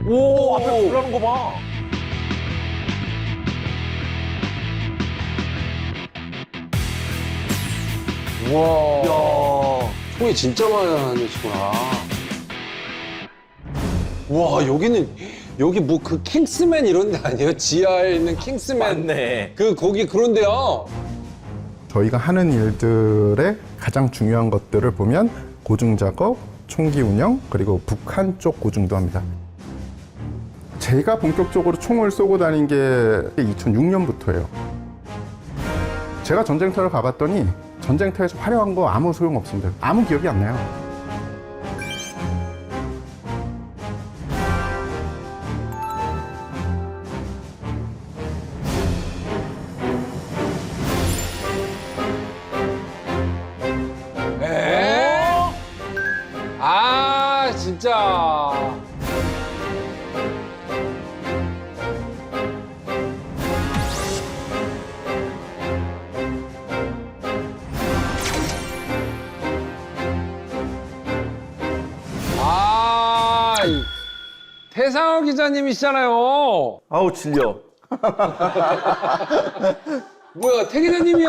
오, 앞에 불나는 거 봐. 우와. 이야. 총이 진짜 많으시구나. 우와, 여기 뭐 그 킹스맨 이런 데 아니에요? 지하에 있는 킹스맨. 맞네. 거기 그런데요. 저희가 하는 일들의 가장 중요한 것들을 보면 고증 작업, 총기 운영, 그리고 북한 쪽 고증도 합니다. 제가 본격적으로 총을 쏘고 다닌 게 2006년부터예요. 제가 전쟁터를 가봤더니 전쟁터에서 활용한 거 아무 소용없습니다. 아무 기억이 안 나요. 에? 아, 진짜. 태상호 기자님이시잖아요. 아우, 질려. 뭐야, 태 기자님이야.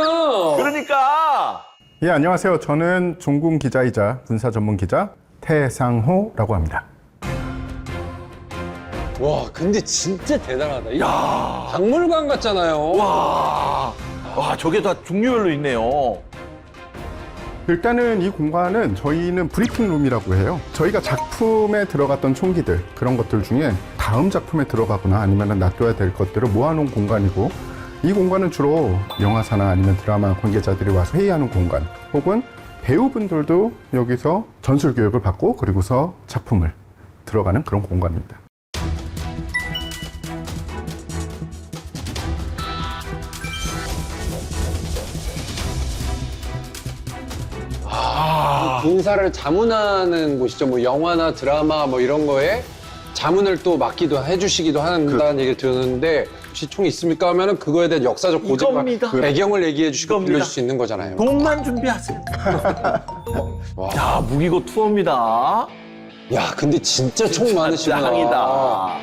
그러니까. 예, 안녕하세요. 저는 종군 기자이자 군사 전문 기자 태상호라고 합니다. 와, 근데 진짜 대단하다. 야, 박물관 같잖아요. 와, 저게 다 종류별로 있네요. 일단은 이 공간은 저희는 브리핑룸이라고 해요. 저희가 작품에 들어갔던 총기들, 그런 것들 중에 다음 작품에 들어가거나 아니면 놔둬야 될 것들을 모아놓은 공간이고, 이 공간은 주로 영화사나 아니면 드라마 관계자들이 와서 회의하는 공간, 혹은 배우분들도 여기서 전술 교육을 받고 그리고서 작품을 들어가는 그런 공간입니다. 군사를 자문하는 곳이죠. 뭐 영화나 드라마 뭐 이런 거에 자문을 또 맡기도 해주시기도 한다는 얘기를 들었는데 혹시 총이 있습니까 하면은 그거에 대한 역사적 고증과 이겁니다. 배경을 얘기해 주시고 이겁니다. 들려줄 수 있는 거잖아요. 돈만 준비하세요. 야, 무기고 투어입니다. 야, 근데 진짜 총 많으시구나. 짱이다.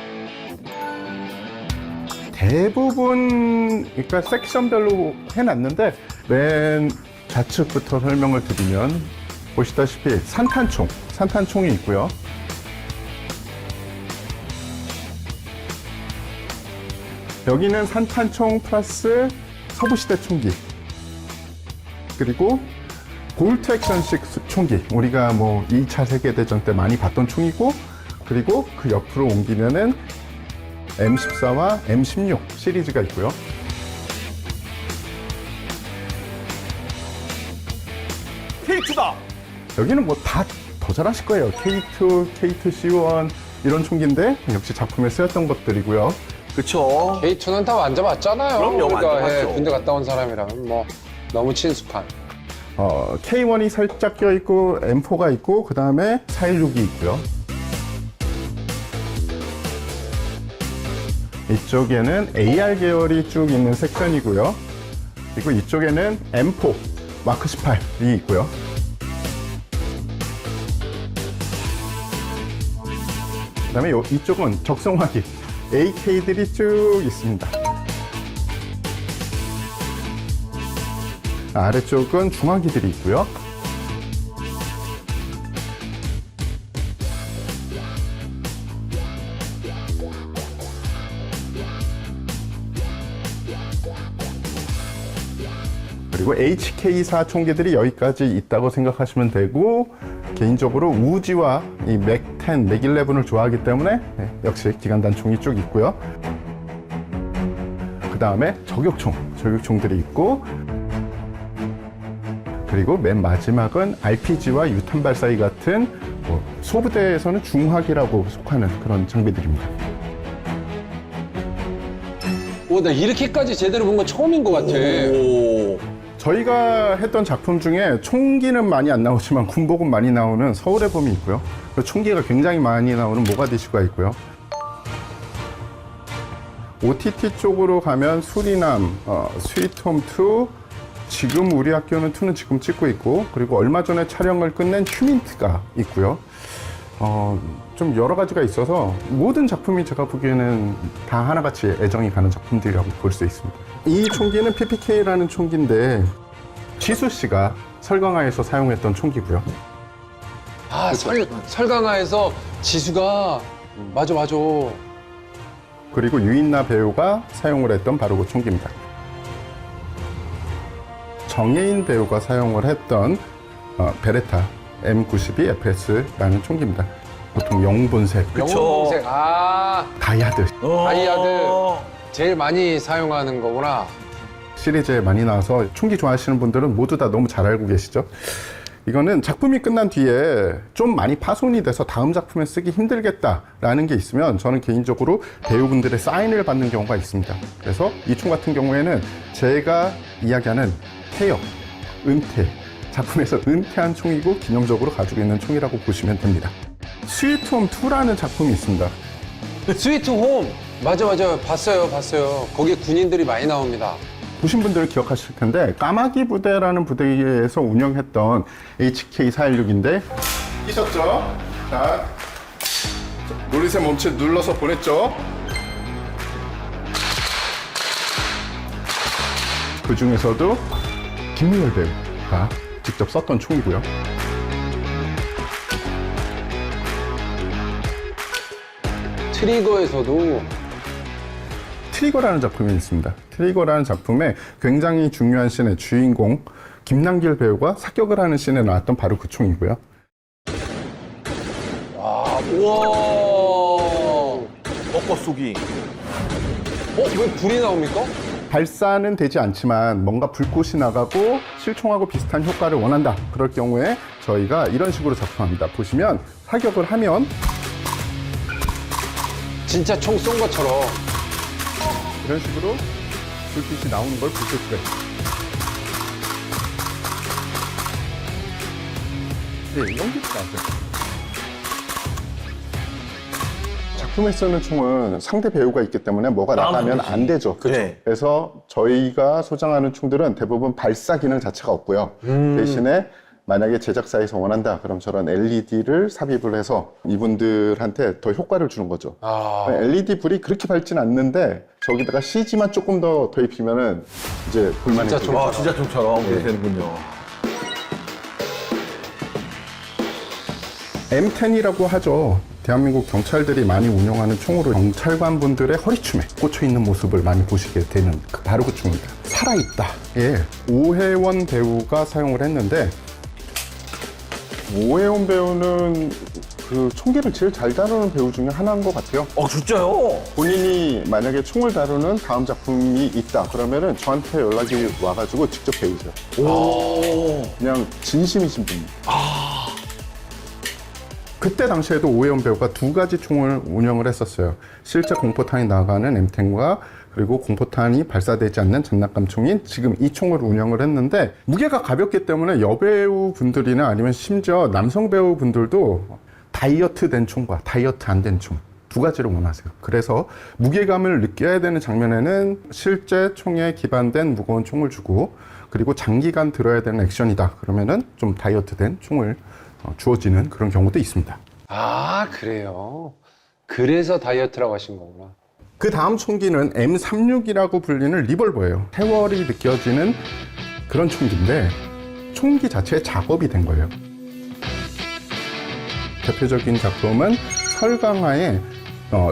대부분, 그러니까 섹션별로 해놨는데, 맨 좌측부터 설명을 드리면, 보시다시피 산탄총이 있고요. 여기는 산탄총 플러스 서부시대 총기. 그리고 볼트 액션식 총기. 우리가 뭐 2차 세계대전 때 많이 봤던 총이고, 그리고 그 옆으로 옮기면은 M14와 M16 시리즈가 있고요. K2다. 여기는 뭐 다 더 잘하실 거예요. K2, K2C1 이런 총기인데 역시 작품에 쓰였던 것들이고요. 그쵸. K2는 다 만져봤잖아요. 그럼요, 우리가 만져봤죠. 군대 갔다 온 사람이라면 뭐 너무 친숙한. K1이 살짝 껴있고 M4가 있고 그 다음에 416이 있고요. 이쪽에는 AR 계열이 쭉 있는 섹션이고요. 그리고 이쪽에는 M4 마크 18이 있고요. 그 다음에 이쪽은 적성화기 AK들이 쭉 있습니다. 아래쪽은 중화기들이 있고요. 그리고 HK4 총기들이 여기까지 있다고 생각하시면 되고, 개인적으로 우지와 이 맥10, 맥11을 좋아하기 때문에 역시 기관단총이 쭉 있고요. 그 다음에 저격총들이 있고, 그리고 맨 마지막은 RPG와 유탄 발사기 같은 소부대에서는 중화기라고 속하는 그런 장비들입니다. 오, 나 이렇게까지 제대로 본 건 처음인 것 같아. 오. 저희가 했던 작품 중에 총기는 많이 안 나오지만 군복은 많이 나오는 서울의 봄이 있고요. 그리고 총기가 굉장히 많이 나오는 모가디슈가 있고요. OTT 쪽으로 가면 수리남, 스위트홈2, 지금 우리 학교는 2는 지금 찍고 있고, 그리고 얼마 전에 촬영을 끝낸 휴민트가 있고요. 좀 여러 가지가 있어서 모든 작품이 제가 보기에는 다 하나같이 애정이 가는 작품들이라고 볼 수 있습니다. 이 총기는 PPK라는 총기인데 지수 씨가 설강화에서 사용했던 총기고요. 아, 설강화에서 지수가 맞아. 그리고 유인나 배우가 사용을 했던 바로 그 총기입니다. 정혜인 배우가 사용을 했던 베레타 M92 FS라는 총기입니다. 보통 영본색, 영웅색. 아, 다이아드 다이아드. 제일 많이 사용하는 거구나. 시리즈에 많이 나와서 총기 좋아하시는 분들은 모두 다 너무 잘 알고 계시죠? 이거는 작품이 끝난 뒤에 좀 많이 파손이 돼서 다음 작품에 쓰기 힘들겠다라는 게 있으면 저는 개인적으로 배우분들의 사인을 받는 경우가 있습니다. 그래서 이 총 같은 경우에는 제가 이야기하는 퇴역, 은퇴, 작품에서 은퇴한 총이고 기념적으로 가지고 있는 총이라고 보시면 됩니다. 스위트홈 2라는 작품이 있습니다. 스위트 홈. 맞아. 봤어요. 거기에 군인들이 많이 나옵니다. 보신 분들은 기억하실 텐데 까마귀 부대라는 부대에서 운영했던 HK416인데 끼셨죠? 자, 놀이새 몸체 눌러서 보냈죠? 그 중에서도 김무열 배우가 직접 썼던 총이고요. 트리거에서도 트리거라는 작품이 있습니다. 트리거라는 작품에 굉장히 중요한 씬의 주인공 김남길 배우가 사격을 하는 씬에 나왔던 바로 그 총이고요. 우와. 꺾어쏘기. 이거 불이 나옵니까? 발사는 되지 않지만 뭔가 불꽃이 나가고 실총하고 비슷한 효과를 원한다. 그럴 경우에 저희가 이런 식으로 작품합니다. 보시면 사격을 하면 진짜 총 쏜 것처럼. 이런 식으로 불빛이 나오는 걸 보실 수가 있습니다. 네, 연기가 나왔어요. 작품에 쓰는 총은 상대 배우가 있기 때문에 뭐가 나가면 안 되죠. 네. 그래서 저희가 소장하는 총들은 대부분 발사 기능 자체가 없고요. 대신에 만약에 제작사에서 원한다, 그럼 저런 LED를 삽입을 해서 이분들한테 더 효과를 주는 거죠. LED 불이 그렇게 밝진 않는데 저기다가 CG만 조금 더 입히면은 이제 불만이 진짜 들죠. 진짜 총처럼 그렇게 되는군요. M10이라고 하죠. 대한민국 경찰들이 많이 운영하는 총으로 경찰관 분들의 허리춤에 꽂혀 있는 모습을 많이 보시게 되는 바로 그 총입니다. 살아있다. 예, 오혜원 배우가 사용을 했는데 오혜원 배우는 그 총기를 제일 잘 다루는 배우 중에 하나인 것 같아요. 진짜요? 본인이 만약에 총을 다루는 다음 작품이 있다 그러면은 저한테 연락이 와가지고 직접 배우세요. 그냥 진심이신 분입니다. 그때 당시에도 오혜원 배우가 두 가지 총을 운영을 했었어요. 실제 공포탄이 나가는 M10과 그리고 공포탄이 발사되지 않는 장난감 총인 지금 이 총을 운영을 했는데 무게가 가볍기 때문에 여배우 분들이나 아니면 심지어 남성 배우 분들도 다이어트 된 총과 다이어트 안 된 총 두 가지를 원하세요. 그래서 무게감을 느껴야 되는 장면에는 실제 총에 기반된 무거운 총을 주고 그리고 장기간 들어야 되는 액션이다 그러면은 좀 다이어트 된 총을 주어지는 그런 경우도 있습니다. 아, 그래요. 그래서 다이어트라고 하신 거구나. 그 다음 총기는 M36이라고 불리는 리볼버예요. 세월이 느껴지는 그런 총기인데 총기 자체에 작업이 된 거예요. 대표적인 작품은 설강화의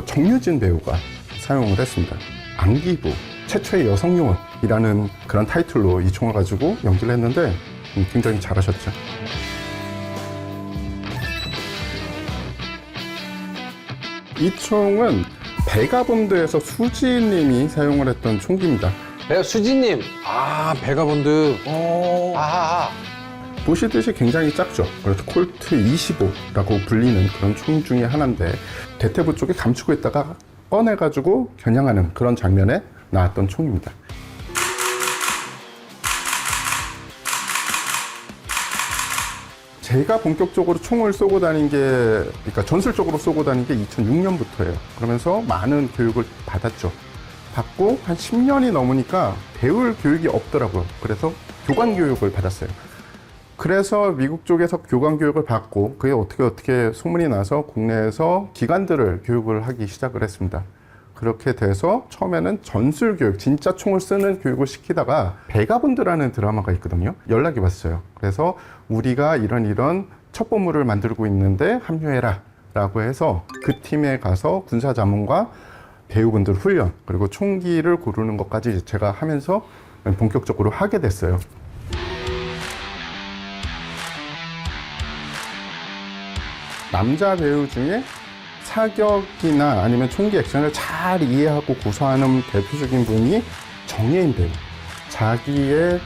정유진 배우가 사용을 했습니다. 안기부, 최초의 여성 요원이라는 그런 타이틀로 이 총을 가지고 연기를 했는데 굉장히 잘하셨죠. 이 총은 베가본드에서 수지님이 사용을 했던 총기입니다. 수지님. 베가본드. 보시듯이 굉장히 작죠. 그래서 콜트 25라고 불리는 그런 총 중에 하나인데 대퇴부 쪽에 감추고 있다가 꺼내가지고 겨냥하는 그런 장면에 나왔던 총입니다. 제가 본격적으로 총을 쏘고 다닌 게, 그러니까 전술적으로 쏘고 다닌 게 2006년부터예요. 그러면서 많은 교육을 받았죠. 받고 한 10년이 넘으니까 배울 교육이 없더라고요. 그래서 교관 교육을 받았어요. 그래서 미국 쪽에서 교관 교육을 받고 그게 어떻게 소문이 나서 국내에서 기관들을 교육을 하기 시작을 했습니다. 그렇게 돼서 처음에는 전술 교육, 진짜 총을 쓰는 교육을 시키다가 베가본드라는 드라마가 있거든요. 연락이 왔어요. 그래서 우리가 이런 첩보물을 만들고 있는데 합류해라 라고 해서 그 팀에 가서 군사 자문과 배우분들 훈련 그리고 총기를 고르는 것까지 제가 하면서 본격적으로 하게 됐어요. 남자 배우 중에 사격이나 아니면 총기 액션을 잘 이해하고 구사하는 대표적인 분이 정예인 배우. 자기의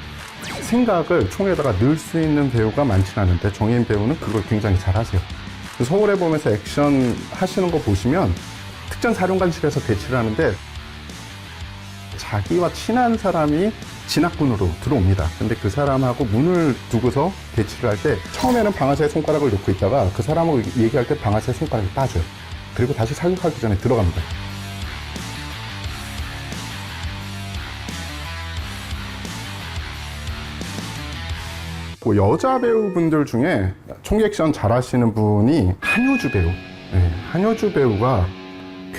생각을 총에다가 넣을 수 있는 배우가 많지는 않은데 정예인 배우는 그걸 굉장히 잘 하세요. 서울에 보면서 액션 하시는 거 보시면 특전사령관실에서 대치를 하는데 자기와 친한 사람이 진압군으로 들어옵니다. 근데 그 사람하고 문을 두고서 대치를 할 때 처음에는 방아쇠에 손가락을 놓고 있다가 그 사람하고 얘기할 때 방아쇠에 손가락이 빠져요. 그리고 다시 사격하기 전에 들어갑니다. 뭐 여자 배우분들 중에 총기 액션 잘하시는 분이 한효주 배우. 네, 한효주 배우가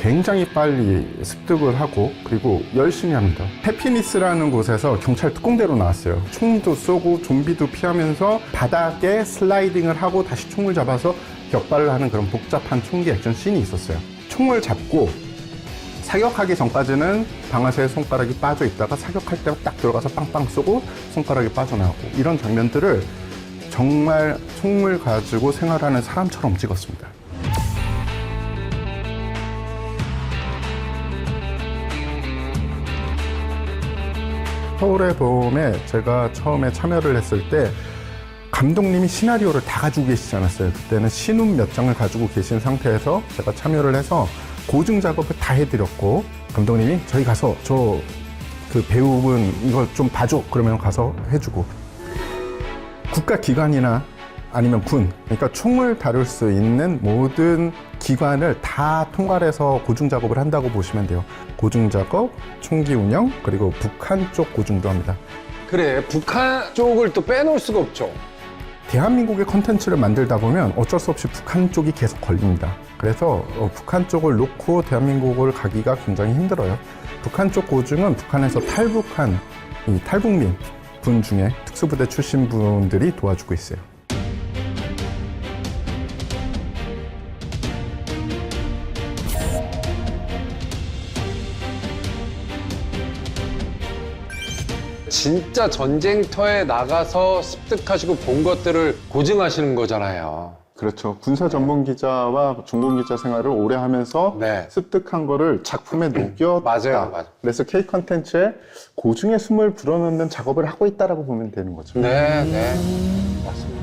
굉장히 빨리 습득을 하고 그리고 열심히 합니다. 해피니스라는 곳에서 경찰 특공대로 나왔어요. 총도 쏘고 좀비도 피하면서 바닥에 슬라이딩을 하고 다시 총을 잡아서 격발을 하는 그런 복잡한 총기 액션 씬이 있었어요. 총을 잡고 사격하기 전까지는 방아쇠에 손가락이 빠져 있다가 사격할 때 딱 들어가서 빵빵 쏘고 손가락이 빠져나오고 이런 장면들을 정말 총을 가지고 생활하는 사람처럼 찍었습니다. 서울의 봄에 제가 처음에 참여를 했을 때 감독님이 시나리오를 다 가지고 계시지 않았어요. 그때는 신문 몇 장을 가지고 계신 상태에서 제가 참여를 해서 고증 작업을 다 해드렸고 감독님이 저희 가서 저 그 배우분 이걸 좀 봐줘 그러면 가서 해주고 국가기관이나 아니면 군 그러니까 총을 다룰 수 있는 모든 기관을 다 통괄해서 고증 작업을 한다고 보시면 돼요. 고증 작업, 총기 운영 그리고 북한 쪽 고증도 합니다. 그래, 북한 쪽을 또 빼놓을 수가 없죠. 대한민국의 컨텐츠를 만들다 보면 어쩔 수 없이 북한 쪽이 계속 걸립니다. 그래서 북한 쪽을 놓고 대한민국을 가기가 굉장히 힘들어요. 북한 쪽 고증은 북한에서 탈북한 이 탈북민 분 중에 특수부대 출신 분들이 도와주고 있어요. 진짜 전쟁터에 나가서 습득하시고 본 것들을 고증하시는 거잖아요. 그렇죠. 군사 전문 기자와 중공 기자 생활을 오래 하면서 네. 습득한 거를 작품에 녹였다. 맞아요. 그래서 K 컨텐츠에 고증의 숨을 불어넣는 작업을 하고 있다라고 보면 되는 거죠. 네, 네. 맞습니다.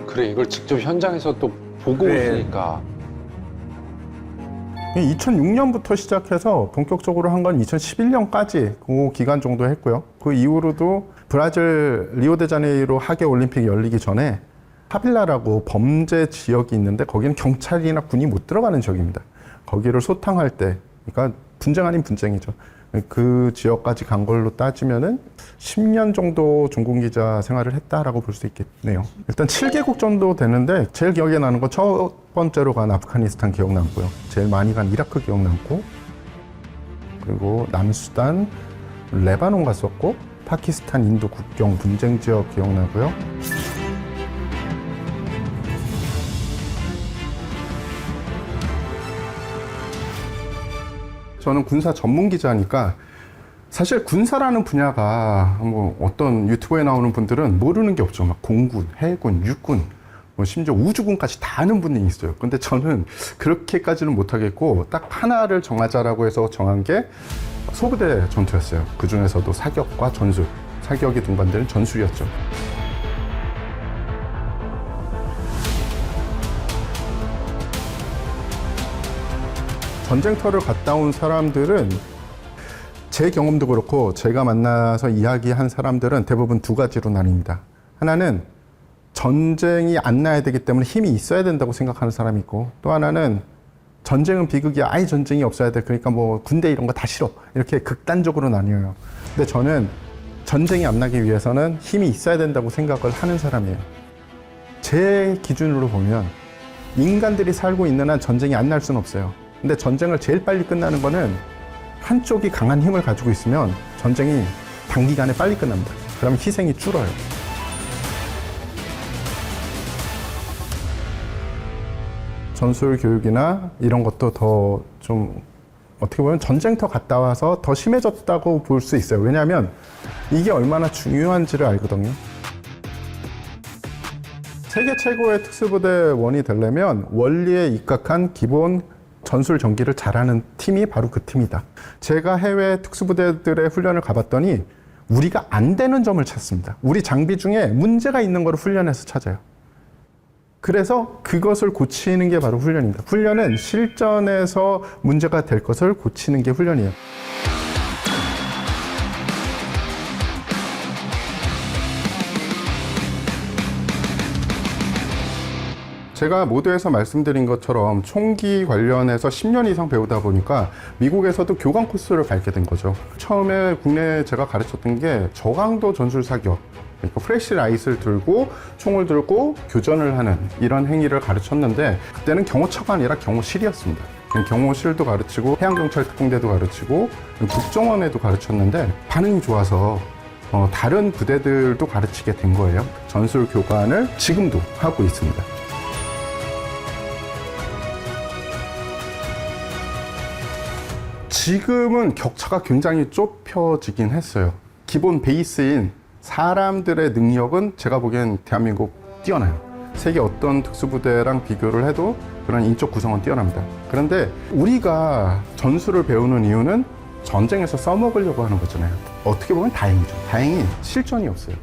그래, 이걸 직접 현장에서 또 보고 네. 오시니까. 2006년부터 시작해서 본격적으로 한 건 2011년까지 그 기간 정도 했고요. 그 이후로도 브라질 리오데자네이루 하계 올림픽이 열리기 전에 파빌라라고 범죄 지역이 있는데 거기는 경찰이나 군이 못 들어가는 지역입니다. 거기를 소탕할 때, 그러니까 분쟁 아닌 분쟁이죠. 그 지역까지 간 걸로 따지면은 10년 정도 중공기자 생활을 했다라고 볼 수 있겠네요. 일단 7개국 정도 되는데 제일 기억에 나는 건 첫 번째로 간 아프가니스탄 기억 남고요. 제일 많이 간 이라크 기억 남고 그리고 남수단, 레바논 갔었고 파키스탄, 인도 국경 분쟁 지역 기억 나고요. 저는 군사 전문 기자니까 사실 군사라는 분야가 뭐 어떤 유튜브에 나오는 분들은 모르는 게 없죠. 막 공군, 해군, 육군, 뭐 심지어 우주군까지 다 아는 분이 있어요. 근데 저는 그렇게까지는 못하겠고 딱 하나를 정하자라고 해서 정한 게 소부대 전투였어요. 그 중에서도 사격과 전술, 사격이 동반되는 전술이었죠. 전쟁터를 갔다 온 사람들은 제 경험도 그렇고 제가 만나서 이야기한 사람들은 대부분 두 가지로 나뉩니다. 하나는 전쟁이 안 나야 되기 때문에 힘이 있어야 된다고 생각하는 사람이 있고 또 하나는 전쟁은 비극이야. 아예 전쟁이 없어야 돼. 그러니까 뭐 군대 이런 거 다 싫어. 이렇게 극단적으로 나뉘어요. 근데 저는 전쟁이 안 나기 위해서는 힘이 있어야 된다고 생각을 하는 사람이에요. 제 기준으로 보면 인간들이 살고 있는 한 전쟁이 안 날 수는 없어요. 근데 전쟁을 제일 빨리 끝나는 거는 한쪽이 강한 힘을 가지고 있으면 전쟁이 단기간에 빨리 끝납니다. 그러면 희생이 줄어요. 전술 교육이나 이런 것도 더 좀 어떻게 보면 전쟁터 갔다 와서 더 심해졌다고 볼 수 있어요. 왜냐하면 이게 얼마나 중요한지를 알거든요. 세계 최고의 특수부대원이 되려면 원리에 입각한 기본 전술 전기를 잘하는 팀이 바로 그 팀이다. 제가 해외 특수부대들의 훈련을 가봤더니 우리가 안 되는 점을 찾습니다. 우리 장비 중에 문제가 있는 거를 훈련해서 찾아요. 그래서 그것을 고치는 게 바로 훈련입니다. 훈련은 실전에서 문제가 될 것을 고치는 게 훈련이에요. 제가 모두에서 말씀드린 것처럼 총기 관련해서 10년 이상 배우다 보니까 미국에서도 교관 코스를 밟게 된 거죠. 처음에 국내에 제가 가르쳤던 게 저강도 전술 사격, 그러니까 플래시라이트를 들고 총을 들고 교전을 하는 이런 행위를 가르쳤는데 그때는 경호처가 아니라 경호실이었습니다. 경호실도 가르치고 해양경찰 특공대도 가르치고 국정원에도 가르쳤는데 반응이 좋아서 다른 부대들도 가르치게 된 거예요. 전술 교관을 지금도 하고 있습니다. 지금은 격차가 굉장히 좁혀지긴 했어요. 기본 베이스인 사람들의 능력은 제가 보기엔 대한민국 뛰어나요. 세계 어떤 특수부대랑 비교를 해도 그런 인적 구성은 뛰어납니다. 그런데 우리가 전술을 배우는 이유는 전쟁에서 써먹으려고 하는 거잖아요. 어떻게 보면 다행이죠. 다행히 실전이 없어요.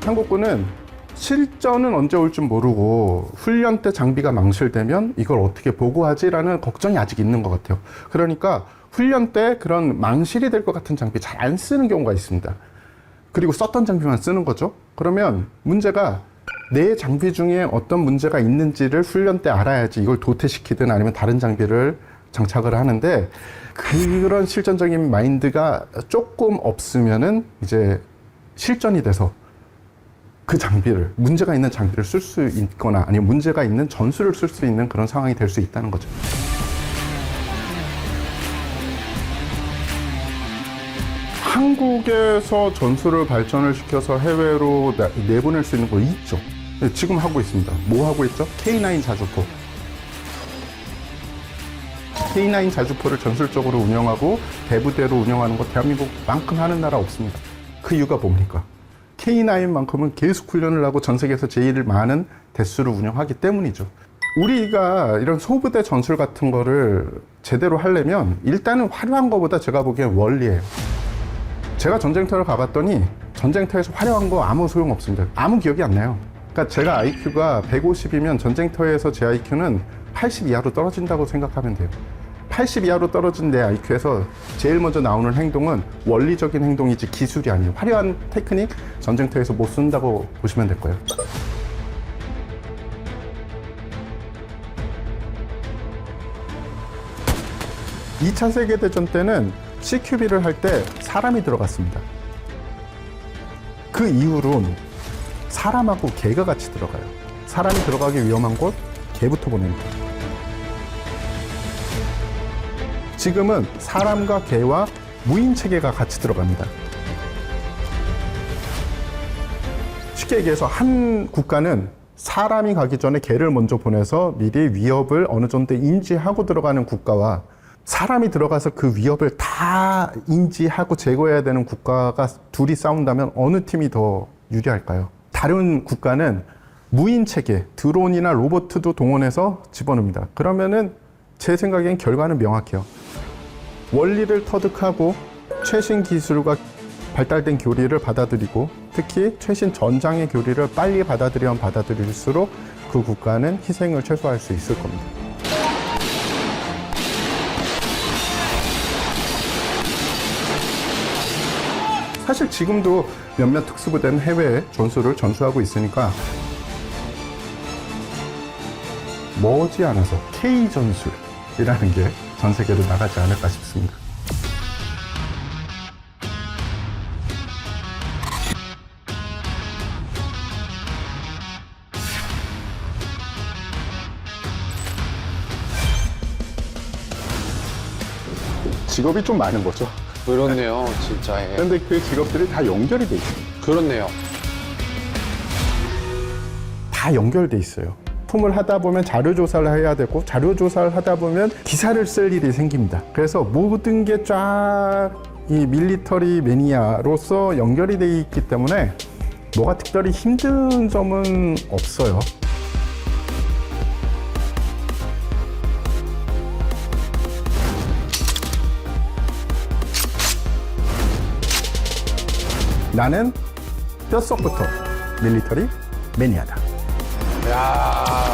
한국군은 실전은 언제 올 줄 모르고 훈련 때 장비가 망실되면 이걸 어떻게 보고하지라는 걱정이 아직 있는 것 같아요. 그러니까 훈련 때 그런 망실이 될 것 같은 장비 잘 안 쓰는 경우가 있습니다. 그리고 썼던 장비만 쓰는 거죠. 그러면 문제가 내 장비 중에 어떤 문제가 있는지를 훈련 때 알아야지 이걸 도태시키든 아니면 다른 장비를 장착을 하는데 그런 실전적인 마인드가 조금 없으면은 이제 실전이 돼서 그 장비를, 문제가 있는 장비를 쓸 수 있거나 아니면 문제가 있는 전술을 쓸 수 있는 그런 상황이 될 수 있다는 거죠. 한국에서 전술을 발전을 시켜서 해외로 내보낼 수 있는 거 있죠. 지금 하고 있습니다. 뭐 하고 있죠? K9 자주포. K9 자주포를 전술적으로 운영하고 대부대로 운영하는 거 대한민국만큼 하는 나라 없습니다. 그 이유가 뭡니까? K9만큼은 계속 훈련을 하고 전 세계에서 제일 많은 대수를 운영하기 때문이죠. 우리가 이런 소부대 전술 같은 거를 제대로 하려면 일단은 화려한 거보다 제가 보기엔 원리예요. 제가 전쟁터를 가봤더니 전쟁터에서 화려한 거 아무 소용 없습니다. 아무 기억이 안 나요. 그러니까 제가 IQ가 150이면 전쟁터에서 제 IQ는 80 이하로 떨어진다고 생각하면 돼요. 80 이하로 떨어진 내 IQ에서 제일 먼저 나오는 행동은 원리적인 행동이지 기술이 아니에요. 화려한 테크닉 전쟁터에서 못 쓴다고 보시면 될 거예요. (2차) 세계대전 때는 CQB를 할 때 사람이 들어갔습니다. 그 이후로는 사람하고 개가 같이 들어가요. 사람이 들어가기 위험한 곳 개부터 보냅니다. 지금은 사람과 개와 무인체계가 같이 들어갑니다. 쉽게 얘기해서 한 국가는 사람이 가기 전에 개를 먼저 보내서 미리 위협을 어느 정도 인지하고 들어가는 국가와 사람이 들어가서 그 위협을 다 인지하고 제거해야 되는 국가가 둘이 싸운다면 어느 팀이 더 유리할까요? 다른 국가는 무인체계, 드론이나 로봇도 동원해서 집어넣습니다. 그러면은 제 생각엔 결과는 명확해요. 원리를 터득하고 최신 기술과 발달된 교리를 받아들이고 특히 최신 전장의 교리를 빨리 받아들이면 받아들일수록 그 국가는 희생을 최소화할 수 있을 겁니다. 사실 지금도 몇몇 특수부대는 해외에 전술을 전수하고 있으니까 머지않아서 K전술이라는 게 전 세계로 나가지 않을까 싶습니다. 직업이 좀 많은 거죠. 그렇네요, 진짜. 예. 그런데 그 직업들이 다 연결이 돼 있어요. 그렇네요. 다 연결돼 있어요. 품을 하다 보면 자료 조사를 해야 되고 자료 조사를 하다 보면 기사를 쓸 일이 생깁니다. 그래서 모든 게 쫙 이 밀리터리 매니아로서 연결이 돼 있기 때문에 뭐가 특별히 힘든 점은 없어요. 나는 뼛속부터 밀리터리 매니아다. 야